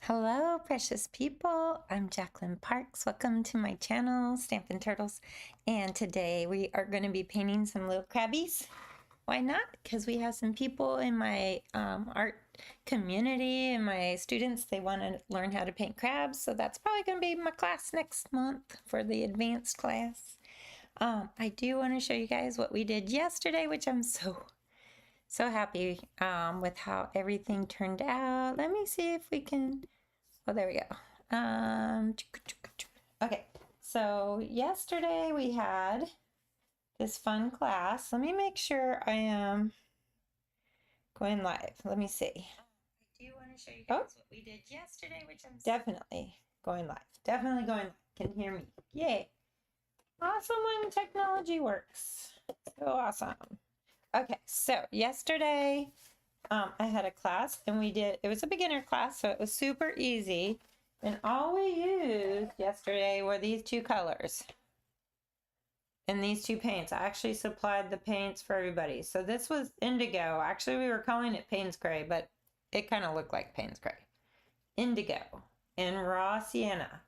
Hello, precious people. I'm Jacqueline Parks. Welcome to my channel, Stampin' Turtles. And today we are going to be painting some little crabbies. Why not? Because we have some people in my art community and my students, they want to learn how to paint crabs. So that's probably going to be my class next month for the advanced class. I do want to show you guys what we did yesterday, which I'm so happy with how everything turned out. Let me see if we can. Oh, there we go. Okay, so yesterday we had this fun class. Let me make sure I am going live. Let me see. I do want to show you guys what we did yesterday, which I'm definitely going live. Definitely going live. Can hear me. Yay. Awesome when technology works. So awesome. Okay, so yesterday I had a class and it was a beginner class, so it was super easy. And all we used yesterday were these two colors and these two paints. I actually supplied the paints for everybody. So this was indigo. Actually, we were calling it Payne's Gray, but it kind of looked like Payne's Gray. Indigo and raw sienna.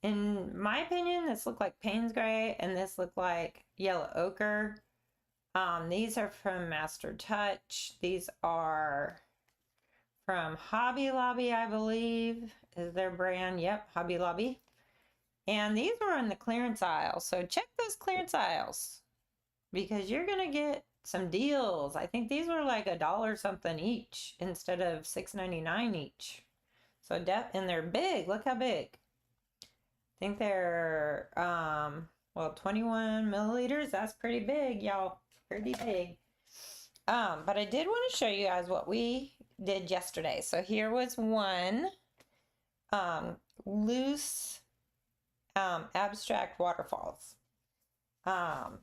In my opinion, this looked like Payne's Gray and this looked like yellow ochre. These are from Master Touch. These are from Hobby Lobby, I believe, is their brand. Yep, Hobby Lobby. And these were in the clearance aisle. So check those clearance aisles because you're going to get some deals. I think these were like $1 something each instead of $6.99 each. So and they're big. Look how big. I think they're, well, 21 milliliters. That's pretty big, y'all. Pretty big. But I did want to show you guys what we did yesterday. So here was one loose abstract waterfalls. And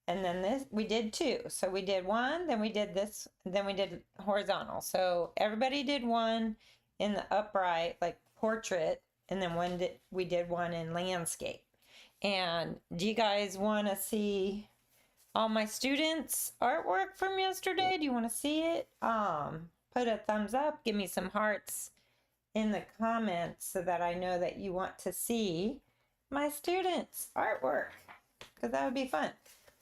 then this, we did two. So we did one, then we did this, then we did horizontal. So everybody did one in the upright, like portrait, and then we did one in landscape. And do you guys want to see all my students' artwork from yesterday? Do you want to see it? Put a thumbs up, give me some hearts in the comments so that I know that you want to see my students' artwork, because that would be fun.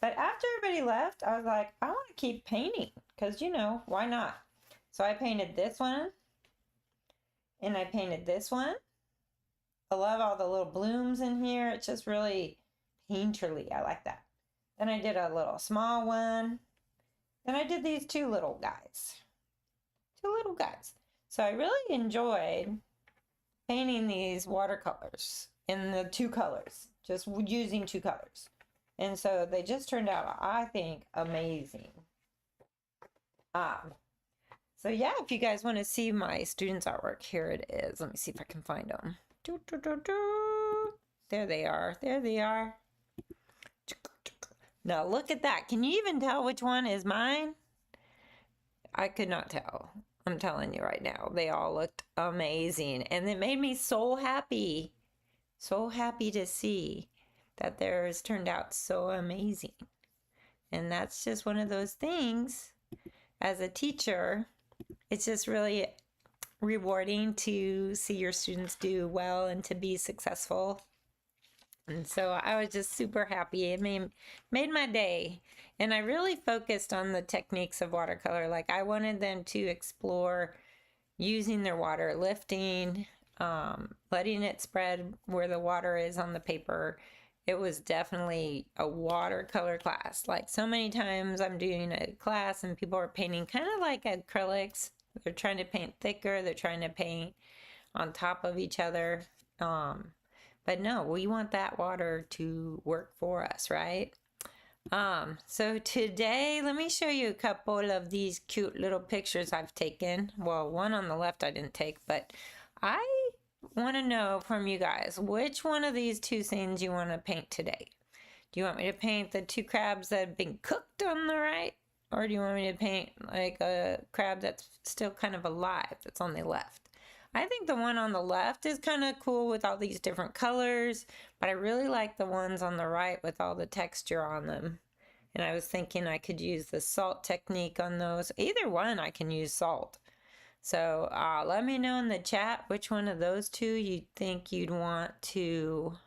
But after everybody left, I was like, I want to keep painting because, you know, why not? So I painted this one and I painted this one. I love all the little blooms in here. It's just really painterly. I like that. Then I did a little small one. Then I did these two little guys. So I really enjoyed painting these watercolors in the two colors, just using two colors. And so they just turned out, I think, amazing. So yeah, if you guys want to see my students' artwork, here it is. Let me see if I can find them. There they are. There they are. Now look at that. Can you even tell which one is mine? I could not tell. I'm telling you right now. They all looked amazing. And it made me so happy. So happy to see that theirs turned out so amazing. And that's just one of those things. As a teacher, it's just really rewarding to see your students do well and to be successful. And so I was just super happy. It made my day. And I really focused on the techniques of watercolor. Like I wanted them to explore using their water, lifting, letting it spread where the water is on the paper. It was definitely a watercolor class. Like so many times I'm doing a class and people are painting kind of like acrylics. They're trying to paint thicker. They're trying to paint on top of each other. But no, we want that water to work for us, right? So today, let me show you a couple of these cute little pictures I've taken. Well, one on the left I didn't take, but I want to know from you guys, which one of these two scenes you want to paint today? Do you want me to paint the two crabs that have been cooked on the right? Or do you want me to paint like a crab that's still kind of alive, that's on the left? I think the one on the left is kind of cool with all these different colors, but I really like the ones on the right with all the texture on them. And I was thinking I could use the salt technique on those. Either one I can use salt. So let me know in the chat which one of those two you think you'd want to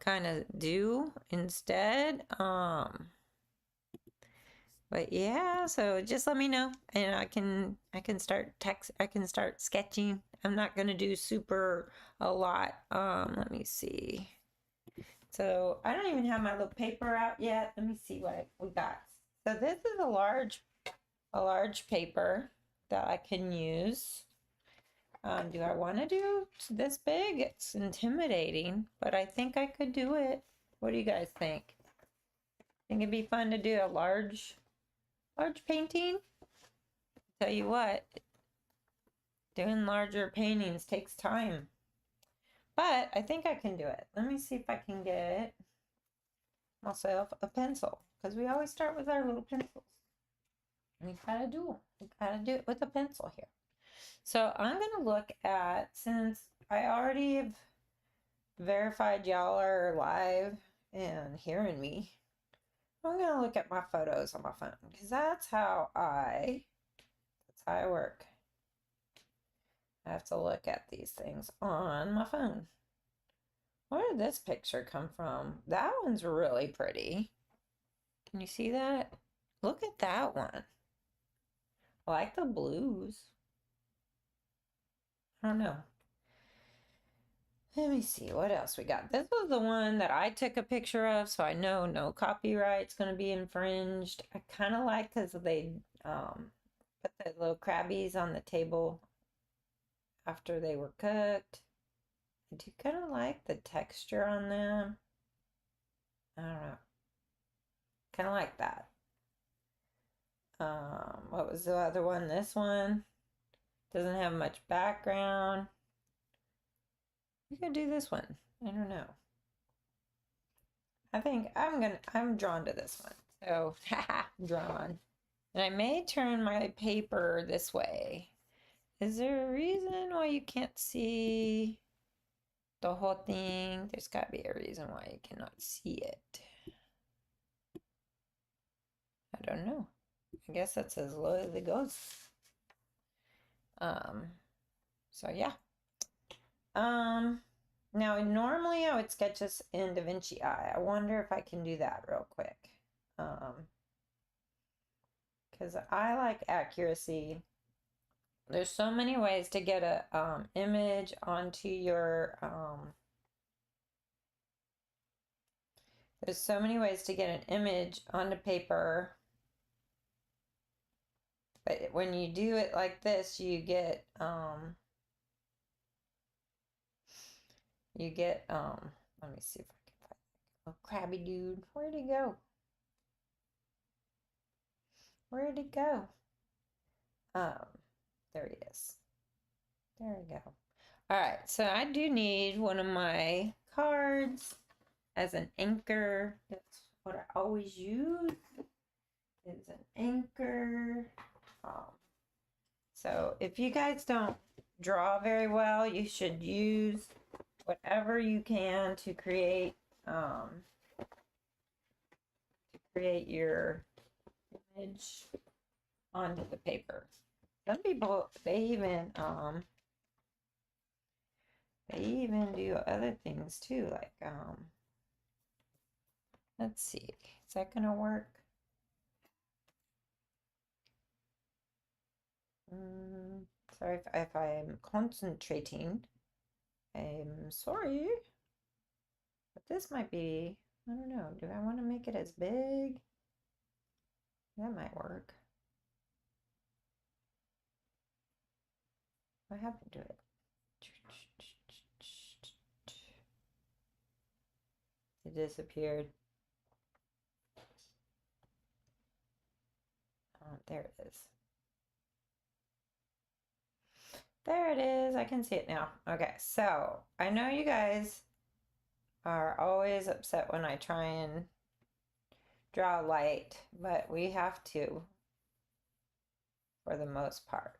kind of do instead. But yeah, so just let me know, and I can start sketching. I'm not gonna do super a lot. Let me see. So I don't even have my little paper out yet. Let me see what we got. So this is a large paper that I can use. Do I want to do this big? It's intimidating, but I think I could do it. What do you guys think? Think it'd be fun to do a large painting? Tell you what, doing larger paintings takes time. But I think I can do it. Let me see if I can get myself a pencil, because we always start with our little pencils. We gotta do it with a pencil here. So I'm gonna look at, since I already have verified y'all are live and hearing me, I'm gonna look at my photos on my phone, because that's how I work. I have to look at these things on my phone. Where did this picture come from? That one's really pretty. Can you see that? Look at that one. I like the blues. I don't know. Let me see what else we got. This was the one that I took a picture of, so I know no copyright's going to be infringed. I kind of like because they put the little crabbies on the table after they were cooked. I do kind of like the texture on them. I don't know. Kind of like that. What was the other one? This one doesn't have much background. We could do this one. I don't know. I think I'm drawn to this one. So, haha, drawn. And I may turn my paper this way. Is there a reason why you can't see the whole thing? There's got to be a reason why you cannot see it. I don't know. I guess that's as low as it goes. So yeah. Now normally I would sketch this in DaVinci I wonder if I can do that real quick. Because I like accuracy. There's so many ways to get a image onto your there's so many ways to get an image onto paper. But when you do it like this, you get let me see if I can find a crabby dude. Where'd he go? Where'd he go? There he is. There we go. All right, so I do need one of my cards as an anchor. That's what I always use, is an anchor. So if you guys don't draw very well, you should use whatever you can to create your image onto the paper. Some people, they even do other things too, like let's see, is that gonna work? Sorry if I'm concentrating. I'm sorry. But this might be, I don't know, do I want to make it as big? That might work. What happened to it? It disappeared. Oh, there it is. There it is. I can see it now. Okay, so I know you guys are always upset when I try and draw light, but we have to for the most part.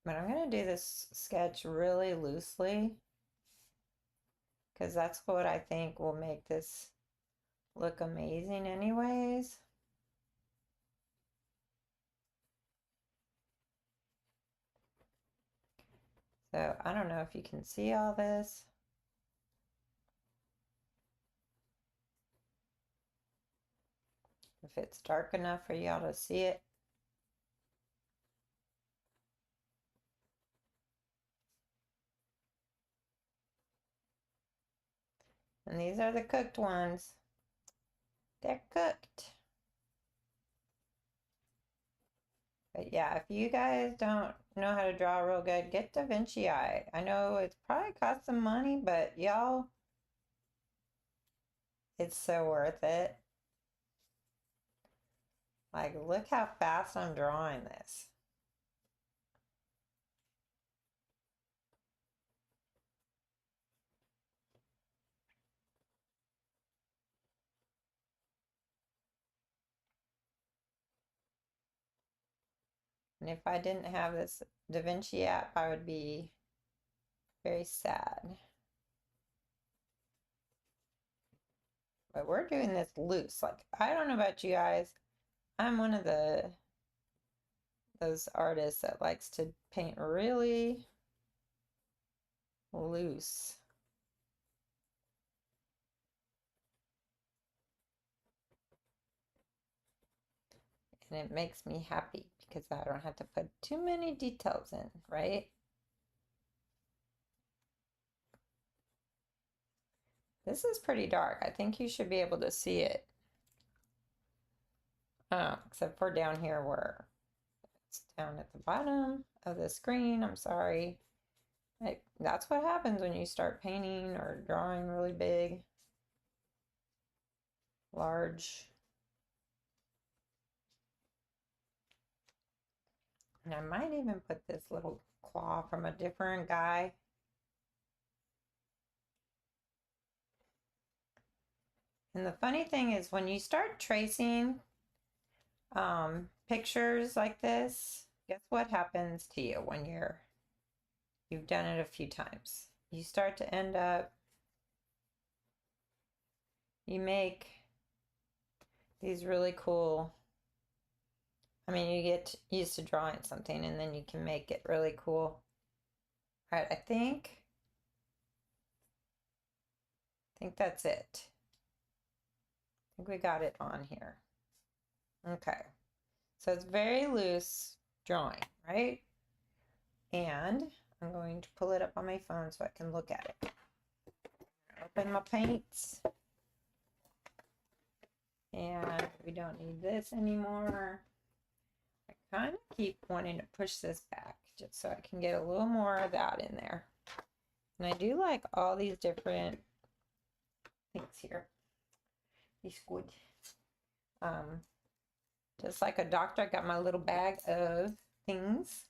But I'm going to do this sketch really loosely because that's what I think will make this look amazing anyways. So I don't know if you can see all this. If it's dark enough for y'all to see it. And these are the cooked ones. They're cooked. But yeah, if you guys don't know how to draw real good, get Da Vinci Eye. I know it's probably cost some money, but y'all, it's so worth it. Like, look how fast I'm drawing this. And if I didn't have this Da Vinci app, I would be very sad. But we're doing this loose. Like, I don't know about you guys. I'm one of those artists that likes to paint really loose. And it makes me happy because I don't have to put too many details in, right? This is pretty dark. I think you should be able to see it. Except for down here where it's down at the bottom of the screen. I'm sorry. That's what happens when you start painting or drawing really big, large. And I might even put this little claw from a different guy. And the funny thing is when you start tracing pictures like this, guess what happens to you when you've done it a few times? You start to end up, you make these really cool, I mean, you get used to drawing something and then you can make it really cool. All right, I think that's it. I think we got it on here. Okay, so it's very loose drawing, right? And I'm going to pull it up on my phone so I can look at it. Open my paints. And we don't need this anymore. I kind of keep wanting to push this back just so I can get a little more of that in there. And I do like all these different things here. These good. Just like a doctor, I got my little bag of things.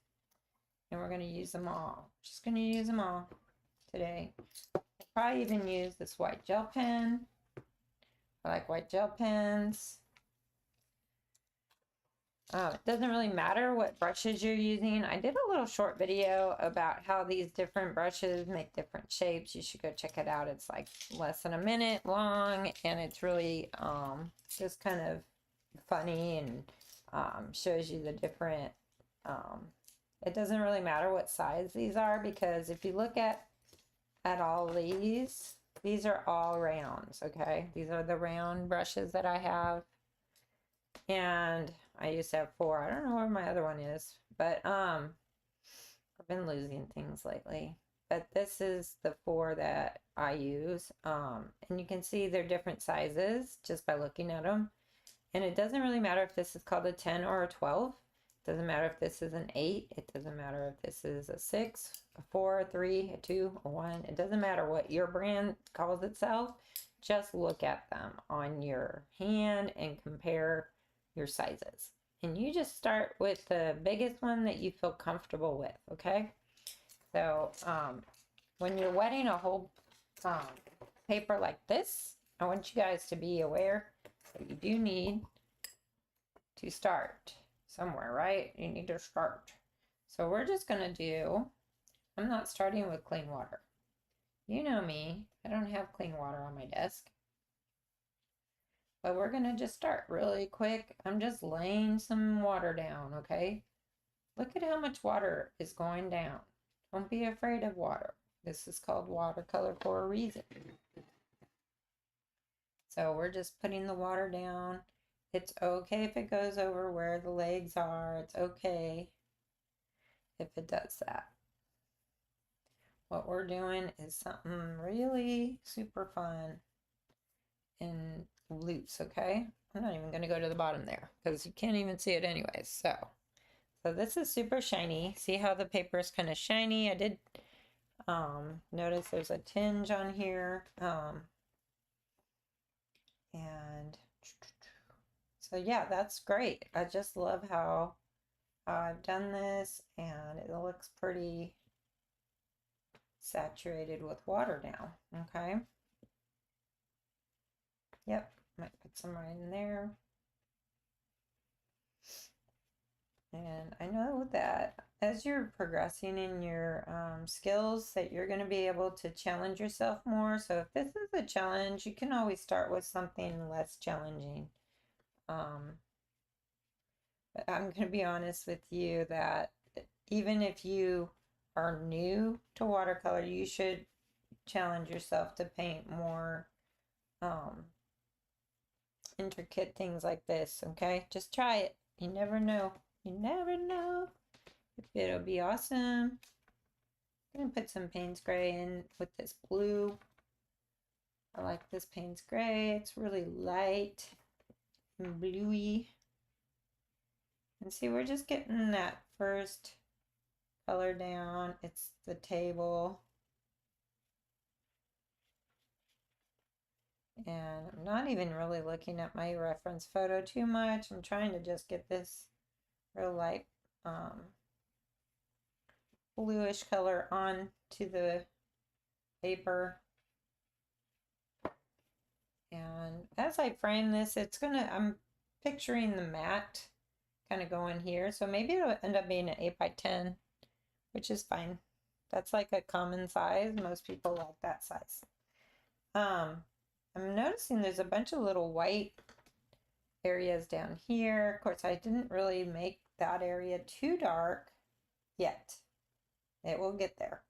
And we're going to use them all. Just going to use them all today. I'll probably even use this white gel pen. I like white gel pens. It doesn't really matter what brushes you're using. I did a little short video about how these different brushes make different shapes. You should go check it out. It's like less than a minute long, and it's really just kind of funny and shows you the different, it doesn't really matter what size these are, because if you look at all these are all rounds, okay? These are the round brushes that I have. And I used to have 4. I don't know where my other one is, but I've been losing things lately. But this is the 4 that I use. And you can see they're different sizes just by looking at them. And it doesn't really matter if this is called a 10 or a 12. It doesn't matter if this is an 8. It doesn't matter if this is a 6, a 4, a 3, a 2, a 1. It doesn't matter what your brand calls itself. Just look at them on your hand and compare your sizes. And you just start with the biggest one that you feel comfortable with, okay? So when you're wetting a whole paper like this, I want you guys to be aware that you do need to start somewhere, right? You need to start. So we're just gonna do, I'm not starting with clean water. You know me, I don't have clean water on my desk. But we're gonna just start really quick. I'm just laying some water down, okay? Look at how much water is going down, Don't be afraid of water. This is called watercolor for a reason. So we're just putting the water down. It's okay if it goes over where the legs are. It's okay if it does that. What we're doing is something really super fun and loose, okay? I'm not even going to go to the bottom there because you can't even see it anyways. So this is super shiny. See how the paper is kind of shiny? I did notice there's a tinge on here. And so yeah, that's great. I just love how I've done this, and it looks pretty saturated with water now. Okay. Yep, might put some right in there. And I know that as you're progressing in your skills, that you're going to be able to challenge yourself more. So if this is a challenge, you can always start with something less challenging. But I'm going to be honest with you that even if you are new to watercolor, you should challenge yourself to paint more intricate things like this, okay? Just try it. You never know. You never know if it'll be awesome. I'm going to put some Payne's Gray in with this blue. I like this Payne's Gray. It's really light and bluey. And see, we're just getting that first color down. It's the table. And I'm not even really looking at my reference photo too much. I'm trying to just get this real light bluish color onto the paper. And as I frame this, I'm picturing the mat kind of going here. So maybe it'll end up being an 8x10, which is fine. That's like a common size. Most people like that size. I'm noticing there's a bunch of little white areas down here. Of course, I didn't really make that area too dark yet. It will get there.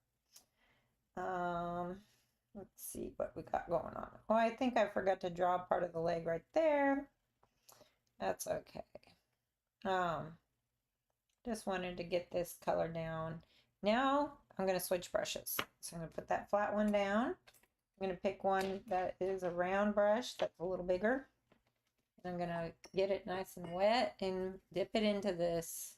Let's see what we got going on. Oh, I think I forgot to draw part of the leg right there. That's okay. Just wanted to get this color down. Now I'm going to switch brushes. So I'm going to put that flat one down. I'm going to pick one that is a round brush that's a little bigger. And I'm going to get it nice and wet and dip it into this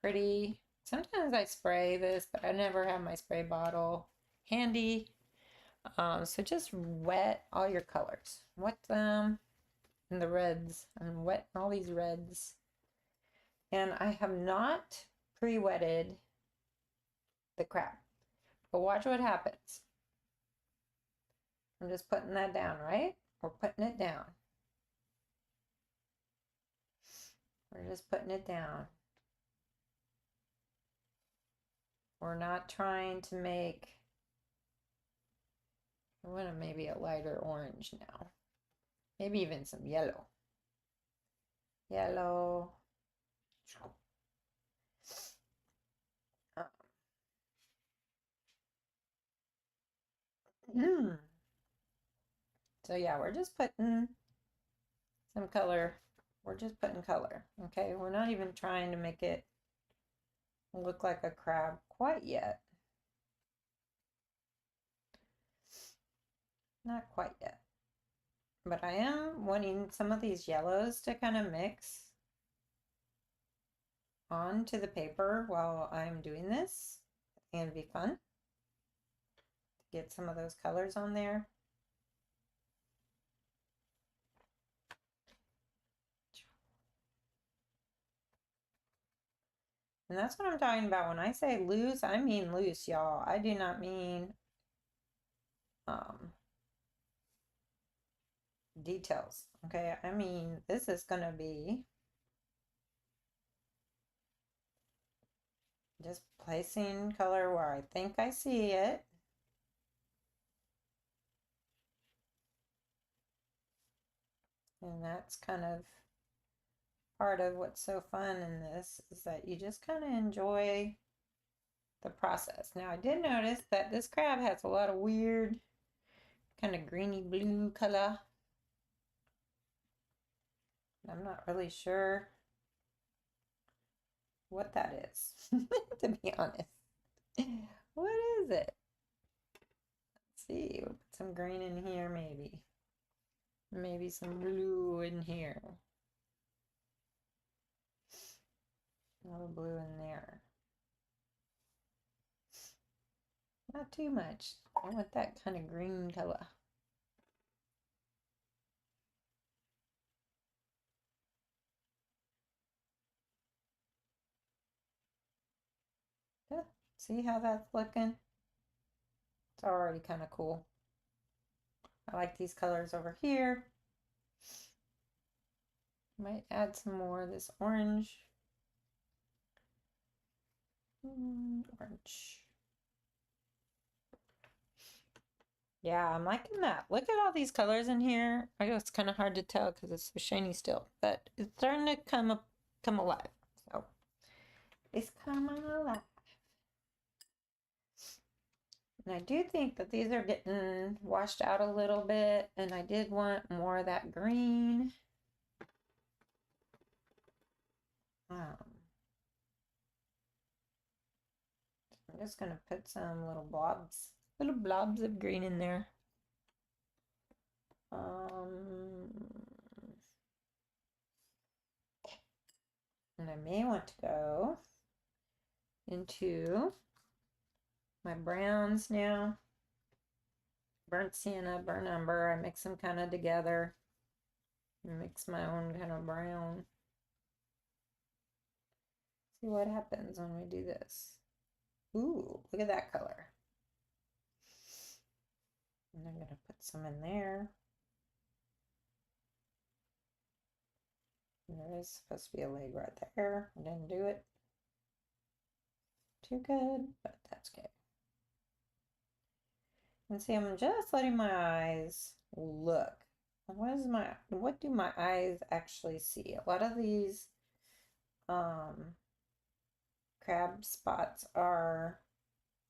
pretty. Sometimes I spray this, but I never have my spray bottle handy. So just wet all your colors. Wet them in the reds. I'm wetting all these reds. And I have not pre-wetted the crab. But watch what happens. I'm just putting that down, right? We're putting it down. We're just putting it down. We're not trying to make, I want maybe a lighter orange now. Maybe even some yellow. Yellow. So yeah, we're just putting some color. We're just putting color, okay? We're not even trying to make it look like a crab quite yet. Not quite yet. But I am wanting some of these yellows to kind of mix onto the paper while I'm doing this. And it'd be fun to get some of those colors on there. And that's what I'm talking about. When I say loose, I mean loose, y'all. I do not mean details. Okay, I mean this is gonna be just placing color where I think I see it. And that's kind of part of what's so fun in this, is that you just kind of enjoy the process. Now I did notice that this crab has a lot of weird kind of greeny blue color. I'm not really sure what that is, to be honest. What is it? Let's see, we'll put some green in here maybe. Maybe some blue in here. A little blue in there. Not too much. I want that kind of green color. Yeah, see how that's looking? It's already kind of cool. I like these colors over here. Might add some more of this orange. Orange. Yeah, I'm liking that. Look at all these colors in here. I know it's kind of hard to tell because it's so shiny still, but it's starting to come alive. So it's coming alive. And I do think that these are getting washed out a little bit, and I did want more of that green. I'm just gonna put some little blobs of green in there. And I may want to go into my browns now. Burnt sienna, burnt umber. I mix them kind of together. Mix my own kind of brown. See what happens when we do this. Ooh, look at that color. And I'm gonna put some in there. There is supposed to be a leg right there. I didn't do it too good, but that's okay. And see, I'm just letting my eyes look. What do my eyes actually see? A lot of these crab spots are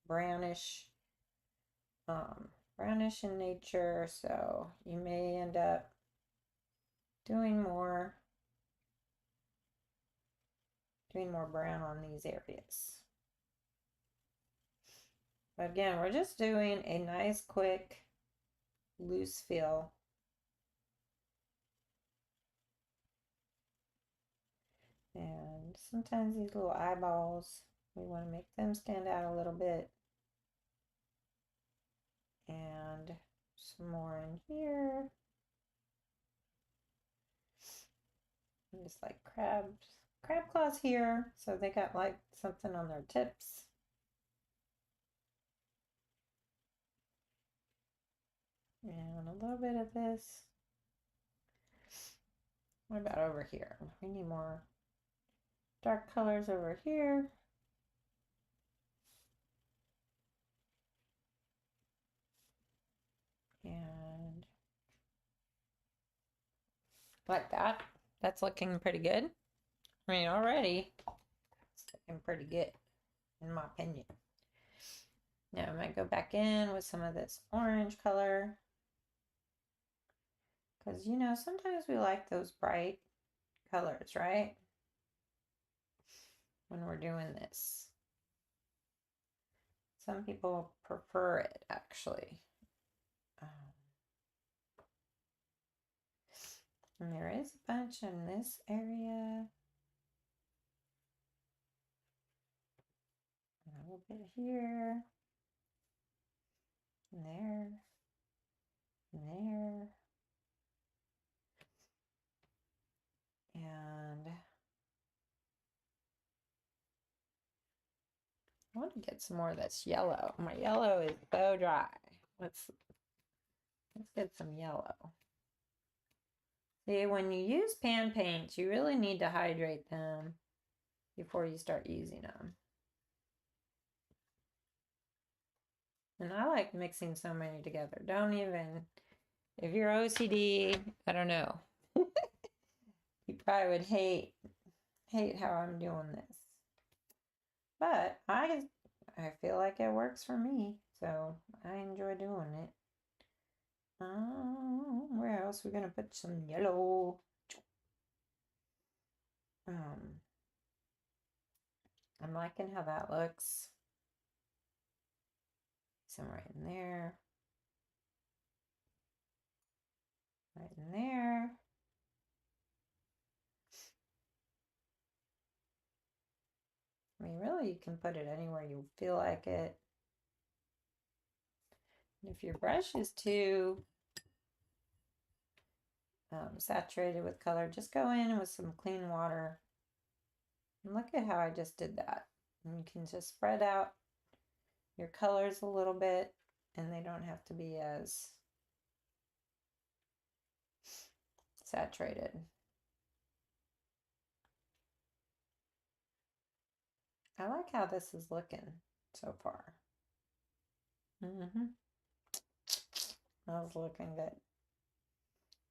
brownish, brownish in nature, so you may end up doing more brown on these areas. But again, we're just doing a nice, quick, loose fill. And sometimes these little eyeballs, we want to make them stand out a little bit. And some more in here. And just like crab claws here. So they got like something on their tips. And a little bit of this. What about over here? We need more dark colors over here. And like that. That's looking pretty good. I mean, already it's looking pretty good, in my opinion. Now I might go back in with some of this orange color. Because, you know, sometimes we like those bright colors, right? When we're doing this. Some people prefer it, actually. And there is a bunch in this area. And a little bit here. And there. And there. And I want to get some more of this yellow. My yellow is so dry. Let's get some yellow. See, when you use pan paints, you really need to hydrate them before you start using them. And I like mixing so many together. Don't even, if you're OCD, I don't know. You probably would hate how I'm doing this. But I I feel like it works for me, so I enjoy doing it. Where else are we gonna put some yellow? I'm liking how that looks. Some right in there. Right in there. I mean, really, you can put it anywhere you feel like it. And if your brush is too saturated with color, just go in with some clean water. And look at how I just did that. And you can just spread out your colors a little bit, and they don't have to be as saturated. I like how this is looking so far. That's looking good.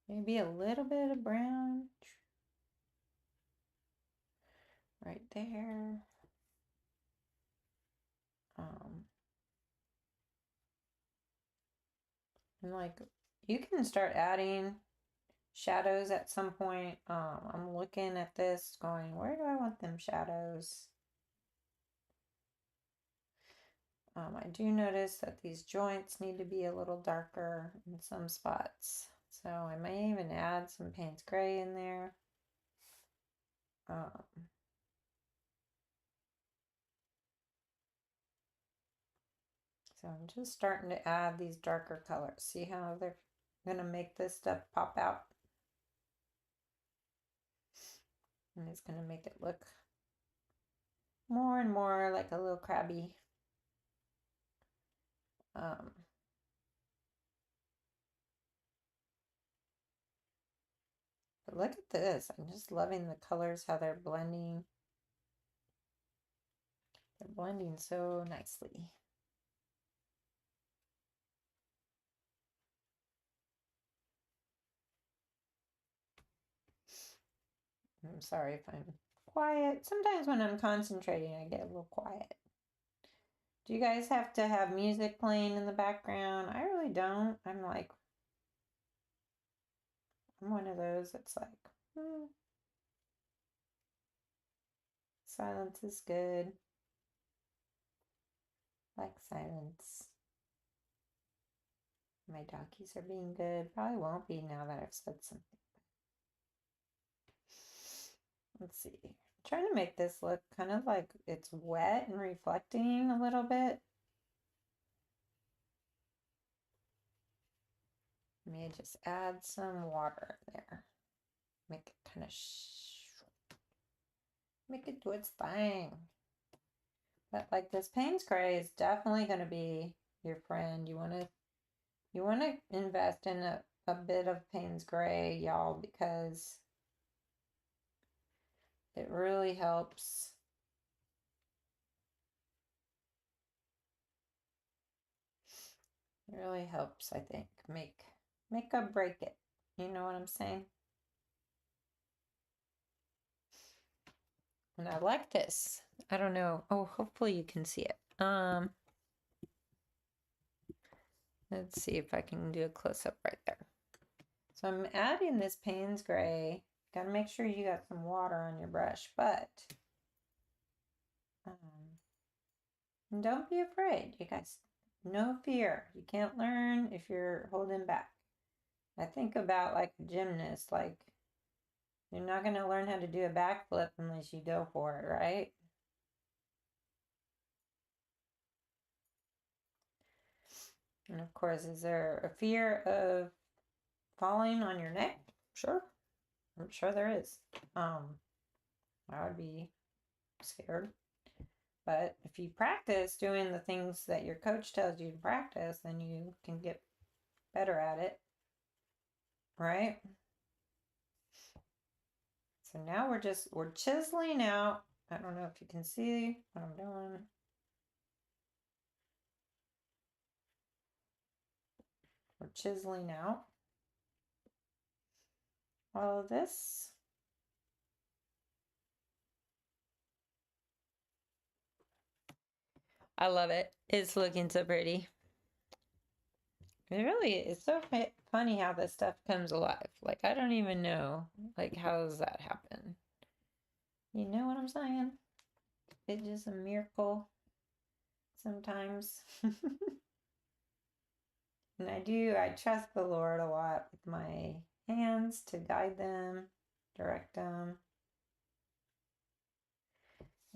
Maybe a little bit of brown right there. And like you can start adding shadows at some point. I'm looking at this going, where do I want them shadows? I do notice that these joints need to be a little darker in some spots. So I may even add some Payne's Gray in there. So I'm just starting to add these darker colors. See how they're gonna make this stuff pop out? And it's gonna make it look more and more like a little crabby. But look at this. I'm just loving the colors, how they're blending. They're blending so nicely. I'm sorry if I'm quiet. Sometimes when I'm concentrating, I get a little quiet. Do you guys have to have music playing in the background? I really don't. I'm one of those that's like, silence is good. Like silence. My doggies are being good. Probably won't be now that I've said something. Let's see. I'm trying to make this look kind of like it's wet and reflecting a little bit. May just add some water in there. Make it kind of make it do its thing. But like this Payne's Gray is definitely going to be your friend. You want to invest in a bit of Payne's Gray, y'all, because it really helps. It really helps, I think, make or break it. You know what I'm saying? And I like this. I don't know. Oh, hopefully you can see it. Let's see if I can do a close-up right there. So I'm adding this Payne's Gray. Got to make sure you got some water on your brush, but and don't be afraid, you guys. No fear. You can't learn if you're holding back. I think about like a gymnast, like you're not going to learn how to do a backflip unless you go for it, right? And of course, is there a fear of falling on your neck? Sure. I'm sure there is. I would be scared. But if you practice doing the things that your coach tells you to practice, then you can get better at it. Right? So now we're chiseling out. I don't know if you can see what I'm doing. We're chiseling out all of this. I love it. It's looking so pretty. It really is so funny how this stuff comes alive. Like, I don't even know, like, how does that happen? You know what I'm saying? It's just a miracle sometimes. And I trust the Lord a lot with my hands to guide them, direct them,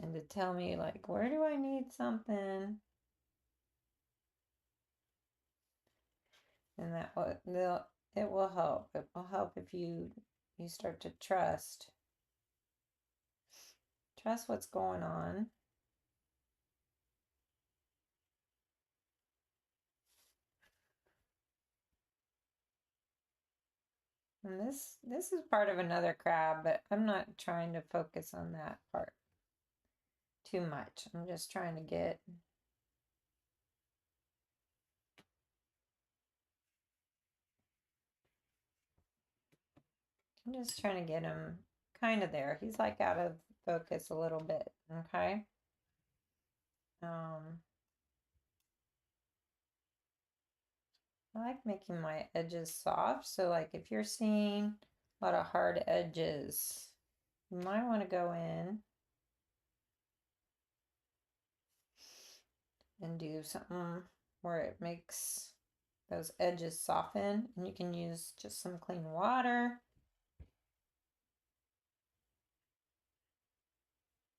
and to tell me, like, where do I need something? And it will help. It will help if you start to trust what's going on. And this is part of another crab, but I'm not trying to focus on that part too much. I'm just trying to get him kind of there. He's like out of focus a little bit, okay? I like making my edges soft. So like if you're seeing a lot of hard edges, you might want to go in and do something where it makes those edges soften. And you can use just some clean water.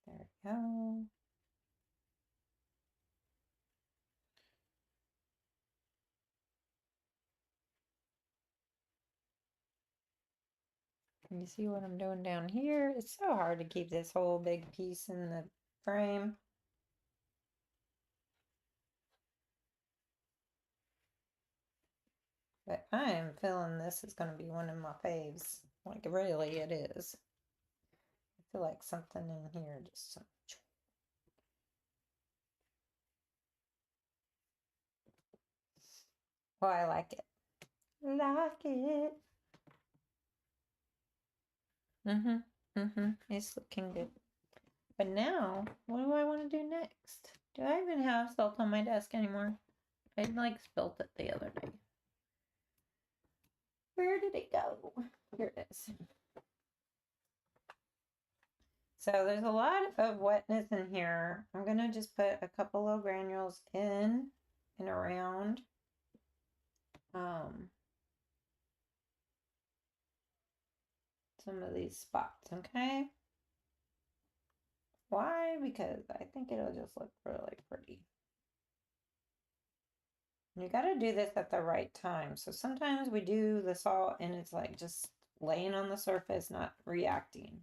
There we go. You see what I'm doing down here? It's so hard to keep this whole big piece in the frame. But I am feeling this is going to be one of my faves. Like, really, it is. I feel like something in here just... Oh, I like it. Like it. It's looking good. But now, what do I want to do next? Do I even have salt on my desk anymore? I like spilt it the other day. Where did it go? Here it is. So there's a lot of wetness in here. I'm going to just put a couple of granules in and around. Some of these spots, okay? Why? Because I think it'll just look really pretty. You got to do this at the right time. So sometimes we do the salt and it's like just laying on the surface, not reacting.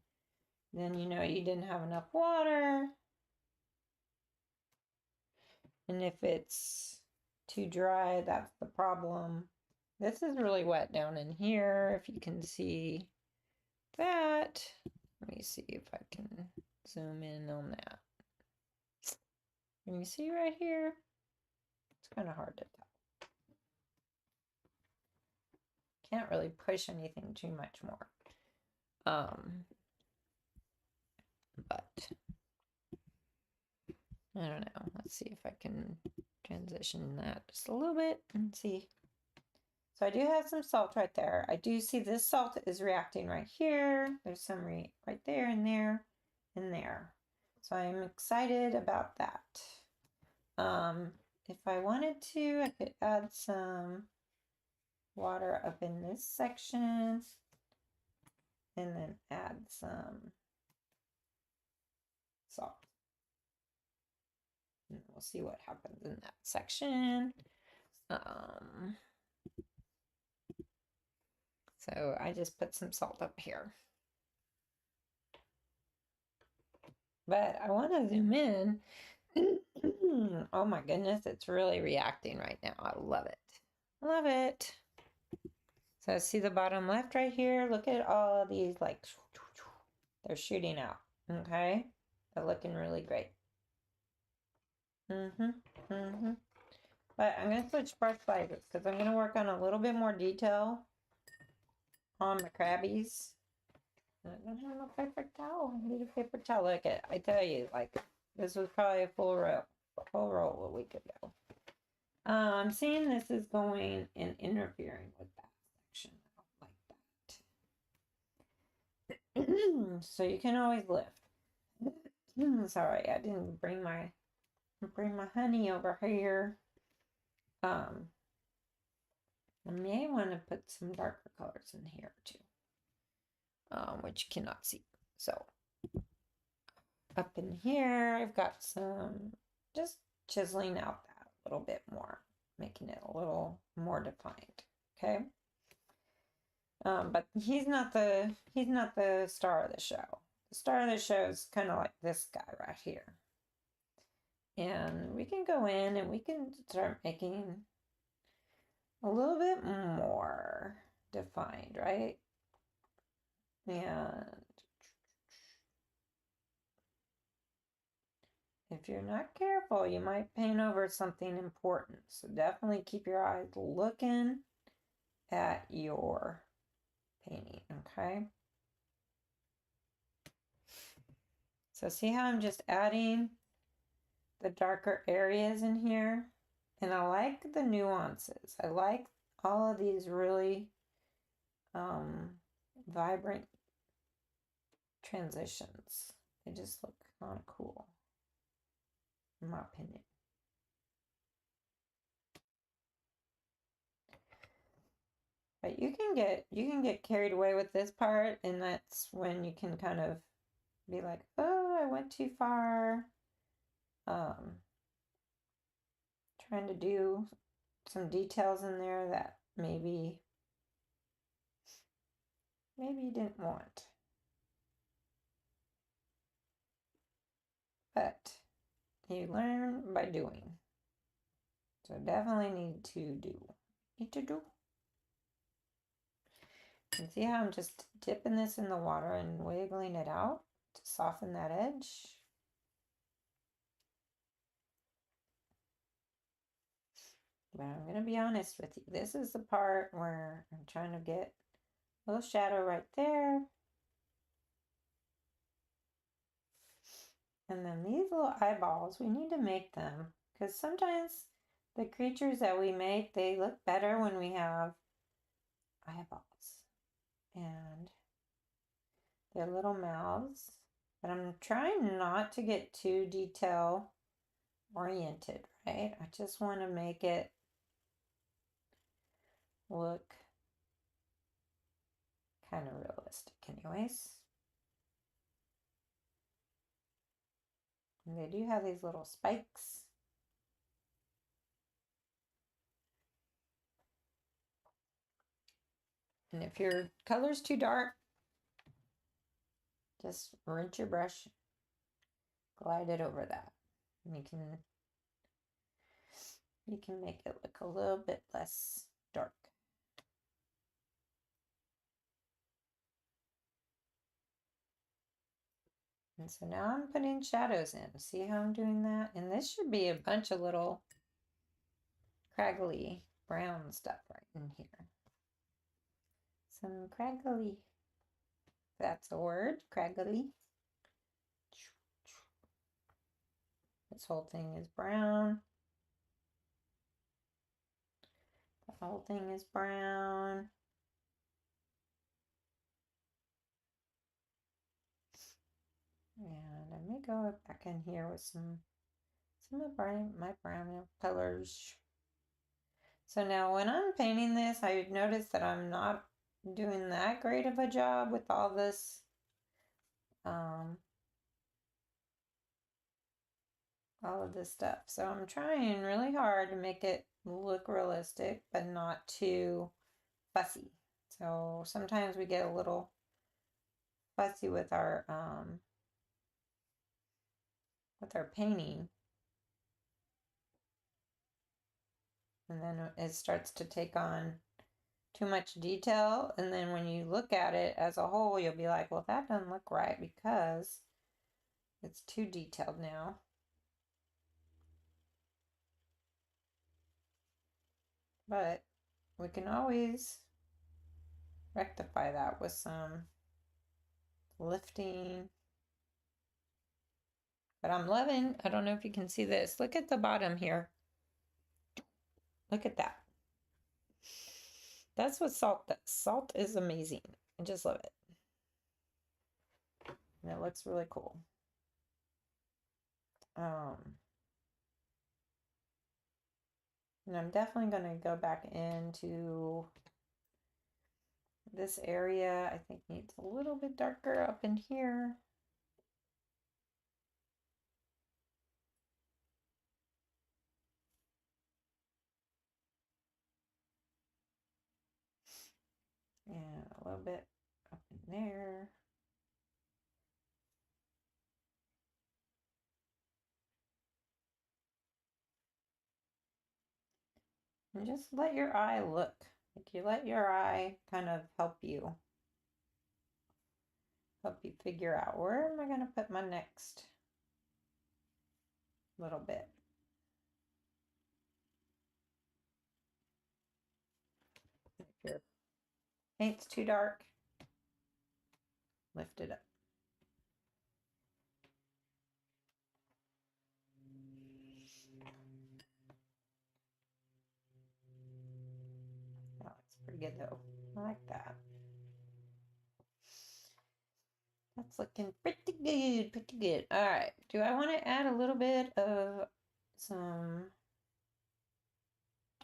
Then you know you didn't have enough water. And if it's too dry, that's the problem. This is really wet down in here, if you can see that. Let me see if I can zoom in on that. Can you see right here? It's kind of hard to tell. Can't really push anything too much more. But I don't know. Let's see if I can transition that just a little bit and see. So I do have some salt right there. I do see this salt is reacting right here. There's some right there and there and there. So I'm excited about that. If I wanted to, I could add some water up in this section and then add some salt. And we'll see what happens in that section. So I just put some salt up here. But I want to zoom in. Oh my goodness, it's really reacting right now. I love it. Love it. So see the bottom left right here? Look at all these, like, they're shooting out. Okay? They're looking really great. But I'm going to switch brush sizes because I'm going to work on a little bit more detail on the crabbies. I don't have a paper towel. I need a paper towel. Look at, I tell you, like, this was probably a full row. whole roll a week ago. I'm seeing this is going and interfering with that section. I don't like that. So you can always lift. Sorry, I didn't bring my honey over here. I may want to put some darker colors in here too, which you cannot see. So up in here, I've got some just chiseling out that a little bit more, making it a little more defined. Okay. But he's not the star of the show. The star of the show is kind of like this guy right here. And we can go in and we can start making a little bit more defined, right? And if you're not careful, you might paint over something important. So definitely keep your eyes looking at your painting, okay? So see how I'm just adding the darker areas in here? And I like the nuances. I like all of these really vibrant transitions. They just look kind of cool, in my opinion. But you can get carried away with this part, and that's when you can kind of be like, oh, I went too far. Trying to do some details in there that maybe you didn't want. But you learn by doing. So definitely need to do. And see how I'm just dipping this in the water and wiggling it out to soften that edge. But I'm going to be honest with you. This is the part where I'm trying to get a little shadow right there. And then these little eyeballs, we need to make them. Because sometimes the creatures that we make, they look better when we have eyeballs. And their little mouths. But I'm trying not to get too detail oriented, right? I just want to make it look kind of realistic anyways. And they do have these little spikes. And if your color's too dark, just rinse your brush, glide it over that. And you can make it look a little bit less dark. And so now I'm putting shadows in. See how I'm doing that? And this should be a bunch of little craggly brown stuff right in here. Some craggly. That's a word, craggly. This whole thing is brown. The whole thing is brown. And I may go back in here with some of my brown colors. So now when I'm painting this, I've noticed that I'm not doing that great of a job with all this all of this stuff. So I'm trying really hard to make it look realistic, but not too fussy. So sometimes we get a little fussy with our painting. And then it starts to take on too much detail. And then when you look at it as a whole, you'll be like, well, that doesn't look right because it's too detailed now. But we can always rectify that with some lifting But I'm loving, I don't know if you can see this. Look at the bottom here. Look at that. That's what salt does. Salt is amazing. I just love it. And it looks really cool. And I'm definitely going to go back into this area. I think needs a little bit darker up in here. And a little bit up in there. And just let your eye look. Like you let your eye kind of help you figure out where am I going to put my next little bit. If your paint's too dark, lift it up. That looks pretty good though. I like that. That's looking pretty good, pretty good. All right, do I want to add a little bit of some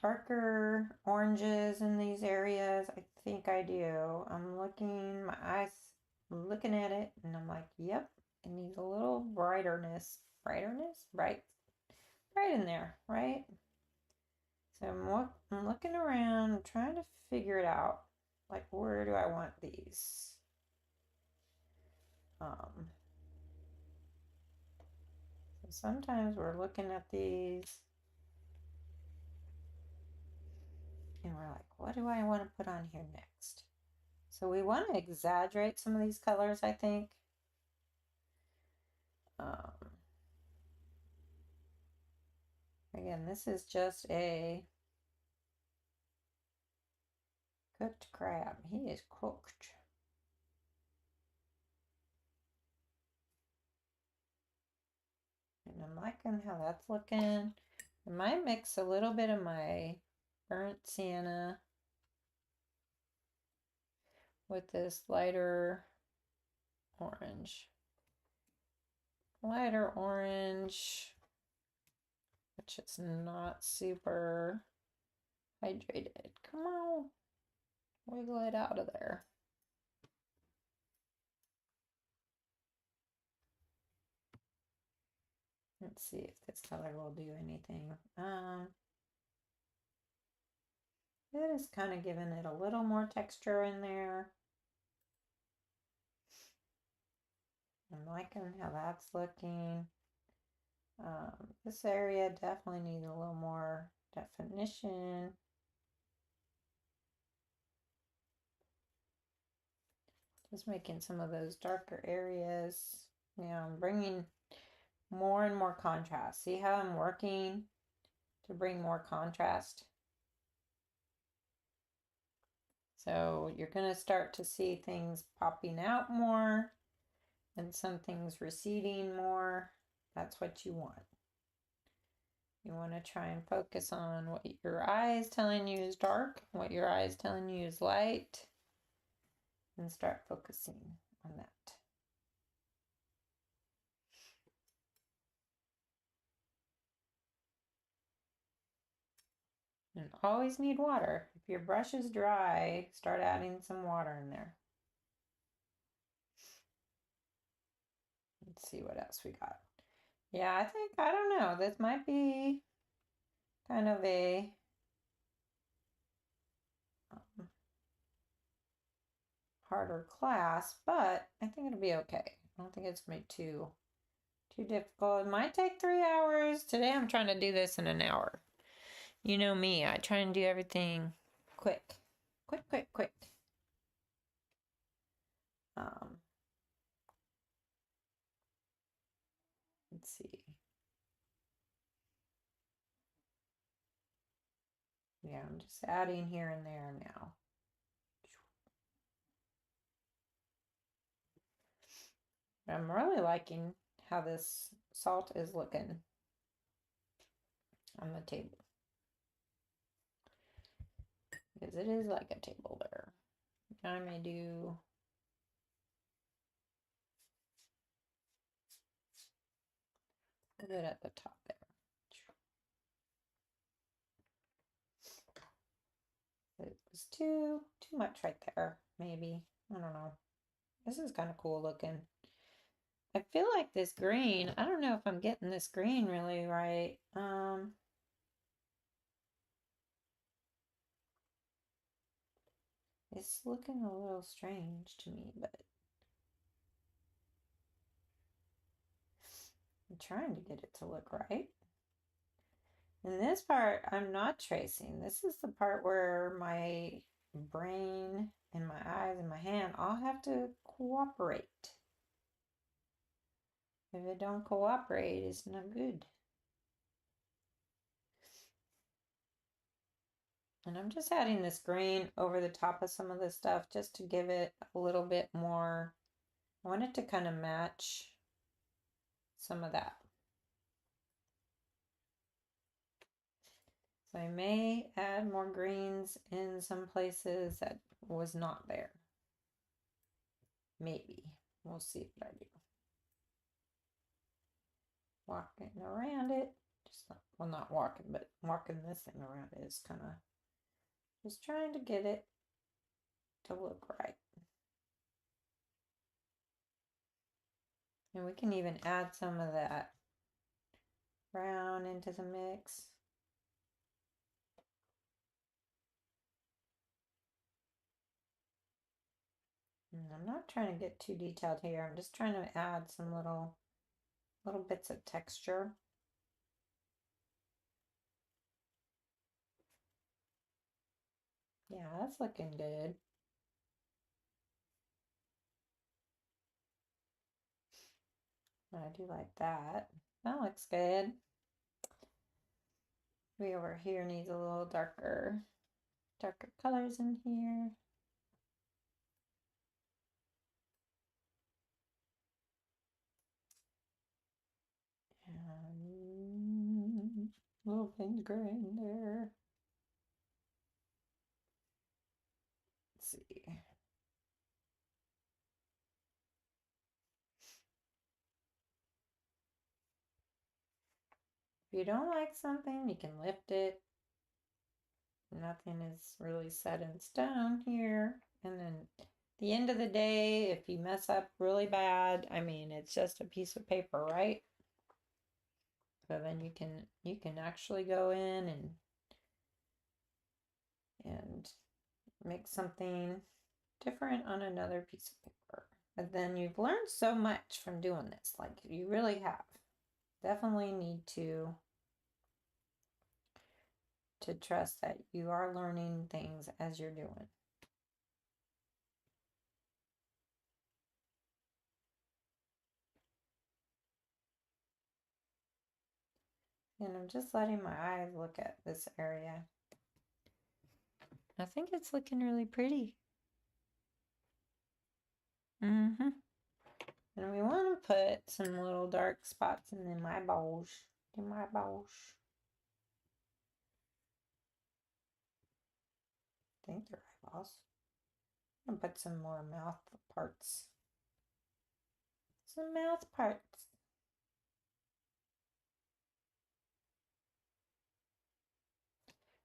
darker oranges in these areas? I think I do. I'm looking, my eyes looking at it, and I'm like, yep, it needs a little brighterness, bright in there, right? So I'm looking around, trying to figure it out. Like, where do I want these? So sometimes we're looking at these and we're like, what do I want to put on here next? So we want to exaggerate some of these colors, I think. Again, this is just a cooked crab. He is cooked. And I'm liking how that's looking. I might mix a little bit of my burnt sienna with this lighter orange. Lighter orange, which is not super hydrated. Come on, wiggle it out of there. Let's see if this color will do anything. It is kind of giving it a little more texture in there. I'm liking how that's looking. This area definitely needs a little more definition. Just making some of those darker areas. Now I'm bringing more and more contrast. See how I'm working to bring more contrast? So you're going to start to see things popping out more and some things receding more. That's what you want. You want to try and focus on what your eye is telling you is dark, what your eye is telling you is light, and start focusing on that. And always need water. If your brush is dry, start adding some water in there. Let's see what else we got. Yeah, I don't know, this might be kind of a harder class, but I think it'll be okay. I don't think it's gonna be too difficult. It might take 3 hours. Today I'm trying to do this in an hour. You know me, I try and do everything quick. Quick. Let's see. Yeah, I'm just adding here and there now. I'm really liking how this salt is looking on the table. Because it is like a table there. I may do a bit at the top there. It was too much right there, maybe. I don't know. This is kind of cool looking. I feel like this green, I don't know if I'm getting this green really right. It's looking a little strange to me, but I'm trying to get it to look right. And this part, I'm not tracing. This is the part where my brain and my eyes and my hand all have to cooperate. If it don't cooperate, it's not good. And I'm just adding this green over the top of some of this stuff just to give it a little bit more. I want it to kind of match some of that. So I may add more greens in some places that was not there. Maybe. We'll see what I do. Walking around it. Just not, well, not walking, but walking this thing around it is kind of just trying to get it to look right. And we can even add some of that brown into the mix. And I'm not trying to get too detailed here. I'm just trying to add some little bits of texture. Yeah, that's looking good. I do like that. That looks good. We over here needs a little darker colors in here. And little things gray in there. Let's see. If you don't like something, you can lift it. Nothing is really set in stone here. And then the end of the day, if you mess up really bad, I mean, it's just a piece of paper, right? So then you can actually go in and make something different on another piece of paper. But then you've learned so much from doing this, like you really have. Definitely need to trust that you are learning things as you're doing. And I'm just letting my eyes look at this area. I think it's looking really pretty. Mm-hmm. And we want to put some little dark spots in my eyeballs. In my eyeballs. I think they're eyeballs. I'm gonna put some more mouth parts. Some mouth parts.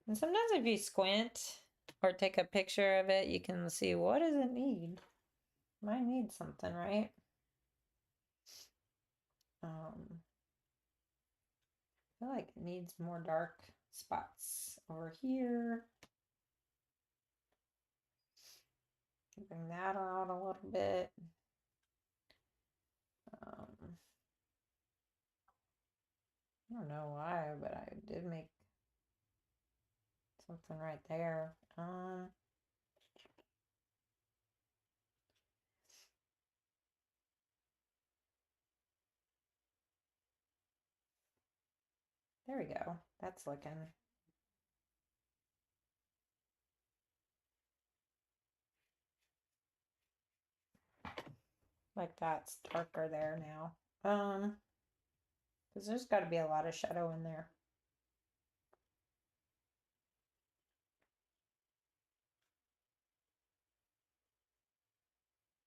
And sometimes if you squint or take a picture of it, you can see what does it need. Might need something, right? I feel like it needs more dark spots over here. Bring that out a little bit. I don't know why, but I did make something right there. There we go. That's looking like that's darker there now. Because there's got to be a lot of shadow in there.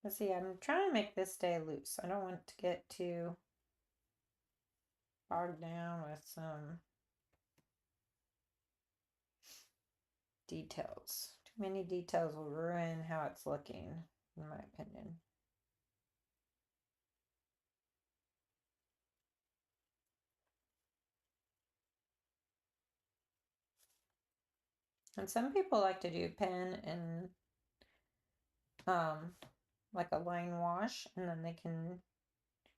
Let's see, I'm trying to make this stay loose. I don't want it to get too bogged down with some details. Too many details will ruin how it's looking, in my opinion. And some people like to do pen and like a line wash, and then they can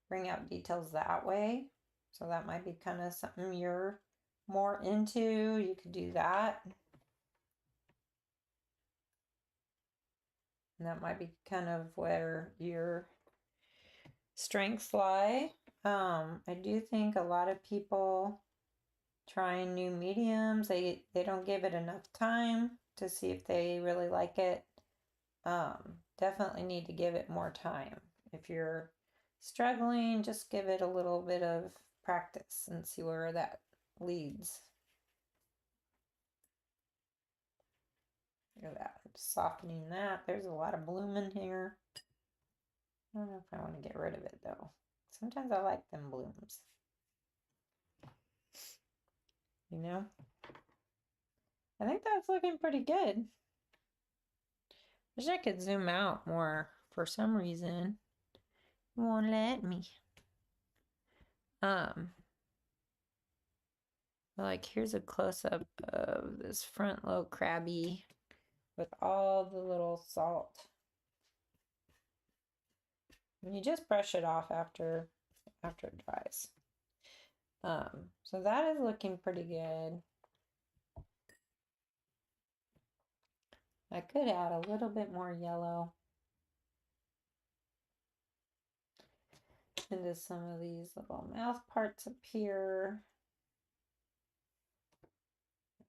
bring out details that way. So that might be kind of something you're more into. You could do that. And that might be kind of where your strengths lie. I do think a lot of people trying new mediums, they don't give it enough time to see if they really like it. Definitely need to give it more time. If you're struggling, just give it a little bit of practice and see where that leads. Look at that, softening that. There's a lot of bloom in here. I don't know if I want to get rid of it though. Sometimes I like them blooms. You know? I think that's looking pretty good. Wish I could zoom out more for some reason. It won't let me. Like here's a close-up of this front low crabby with all the little salt. And you just brush it off after it dries. So that is looking pretty good. I could add a little bit more yellow into some of these little mouth parts up here.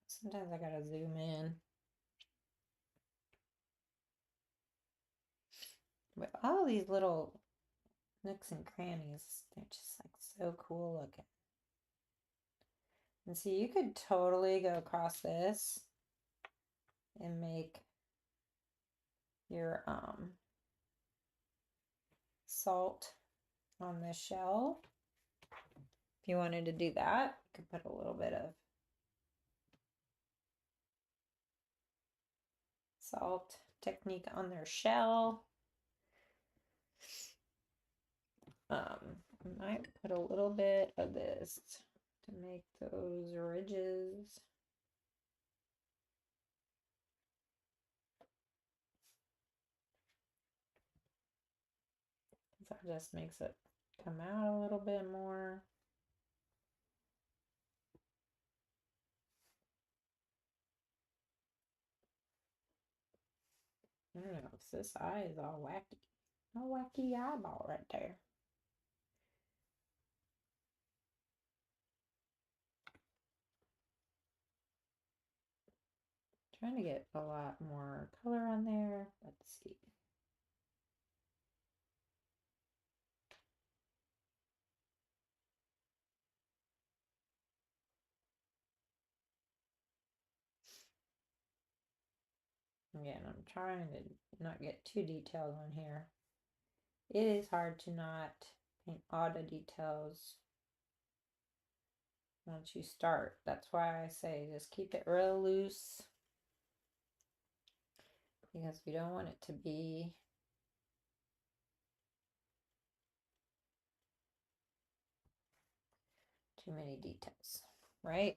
Sometimes I gotta zoom in. But all these little nooks and crannies, they're just like so cool looking. And see, you could totally go across this and make your salt on the shell. If you wanted to do that, you could put a little bit of salt technique on their shell. I might put a little bit of this to make those ridges. That just makes it come out a little bit more. I don't know if this eye is all wacky. A wacky eyeball right there. Trying to get a lot more color on there. Let's see. Again, I'm trying to not get too detailed on here. It is hard to not paint all the details once you start. That's why I say just keep it real loose, because we don't want it to be too many details, right?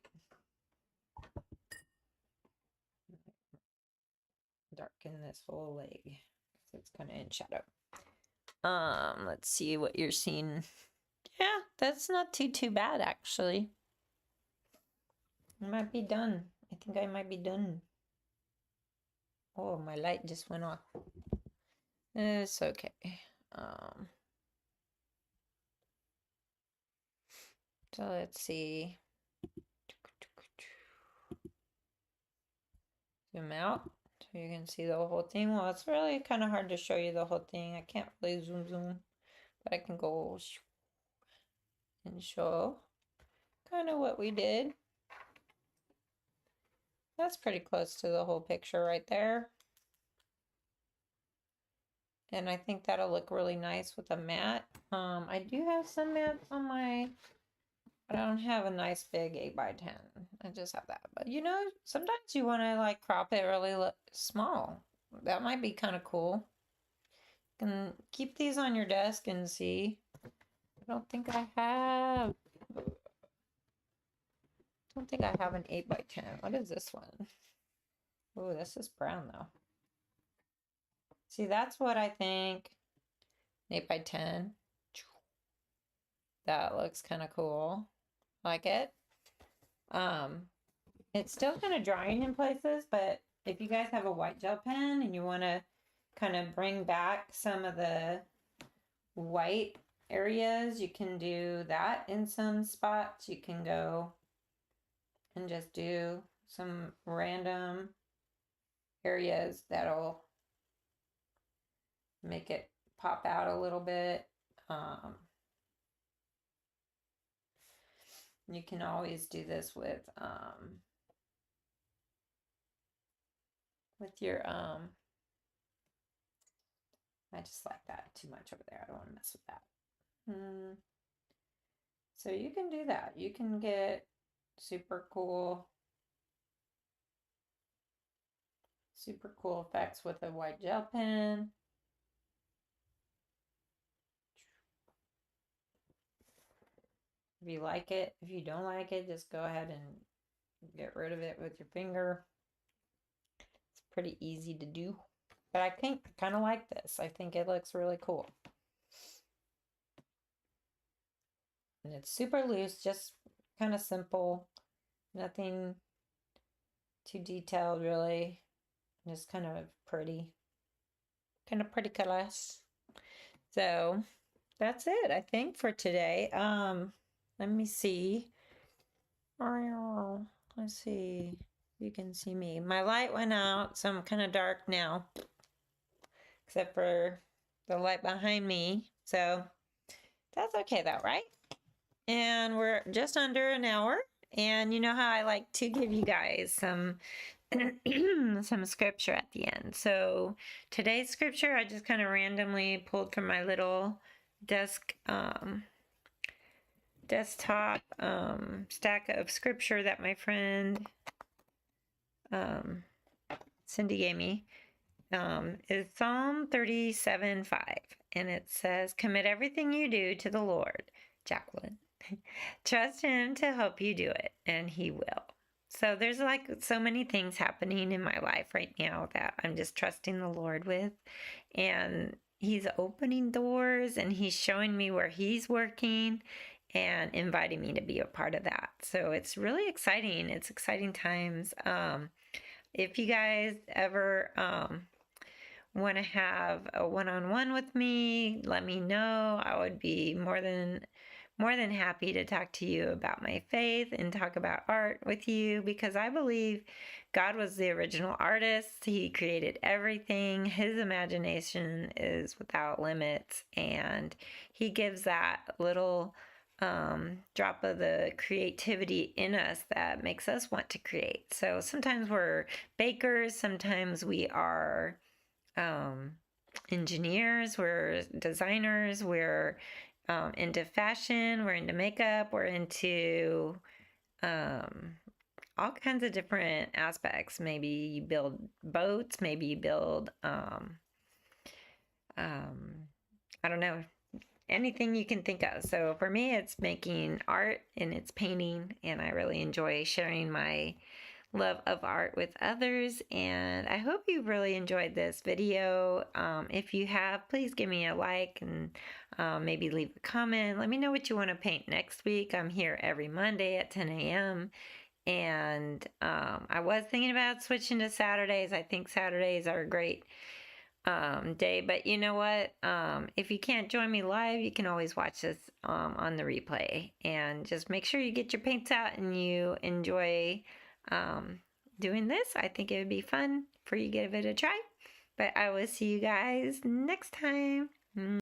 Darken this whole leg because it's kind of in shadow. Let's see what you're seeing. Yeah, that's not too bad actually. I might be done. I think I might be done. Oh, my light just went off. It's okay. So let's see. Zoom out so you can see the whole thing. Well, it's really kind of hard to show you the whole thing. I can't really zoom, but I can go. and show kind of what we did. That's pretty close to the whole picture right there. And I think that'll look really nice with a mat. I do have some mats on my, I don't have a nice big 8x10. I just have that. But you know, sometimes you want to like crop it really small. That might be kind of cool. You can keep these on your desk and see. I don't think I have. I don't think I have an 8x10. What is this one? Oh, this is brown though. See, that's what I think. 8x10. That looks kind of cool. Like it. It's still kind of drying in places, but if you guys have a white gel pen and you want to kind of bring back some of the white areas, you can do that in some spots. You can go and just do some random areas that'll make it pop out a little bit. You can always do this with your I just like that too much over there. I don't want to mess with that. So you can do that. You can get super cool effects with a white gel pen. If you like it, if you don't like it, just go ahead and get rid of it with your finger. It's pretty easy to do. But I think I kind of like this. I think it looks really cool. And it's super loose, just kind of simple. Nothing too detailed, really. Just kind of pretty. Kind of pretty colors. So that's it, I think, for today. Let me see. Let's see. You can see me. My light went out, so I'm kind of dark now. Except for the light behind me. So that's okay though, right? And we're just under an hour. And you know how I like to give you guys some some scripture at the end. So today's scripture I just kind of randomly pulled from my little desktop stack of scripture that my friend Cindy gave me. Is Psalm 37:5, and it says, "Commit everything you do to the Lord, Jacqueline. Trust Him to help you do it, and He will." So there's like so many things happening in my life right now that I'm just trusting the Lord with, and He's opening doors and He's showing me where He's working and inviting me to be a part of that. So it's really exciting. It's exciting times. If you guys ever want to have a one-on-one with me, let me know. I would be more than happy to talk to you about my faith and talk about art with you, because I believe God was the original artist. He created everything. His imagination is without limits, and He gives that little drop of the creativity in us that makes us want to create. So sometimes we're bakers, sometimes we are engineers, we're designers, we're into fashion, we're into makeup, we're into all kinds of different aspects. Maybe you build boats, maybe you build I don't know, anything you can think of. So for me, it's making art and it's painting, and I really enjoy sharing my love of art with others. And I hope you really enjoyed this video. If you have, please give me a like and maybe leave a comment. Let me know what you want to paint next week. I'm here every Monday at 10 a.m. And I was thinking about switching to Saturdays. I think Saturdays are a great day, but you know what? If you can't join me live, you can always watch this on the replay. And just make sure you get your paints out and you enjoy doing this. I think it would be fun for you to give it a try. But I will see you guys next time.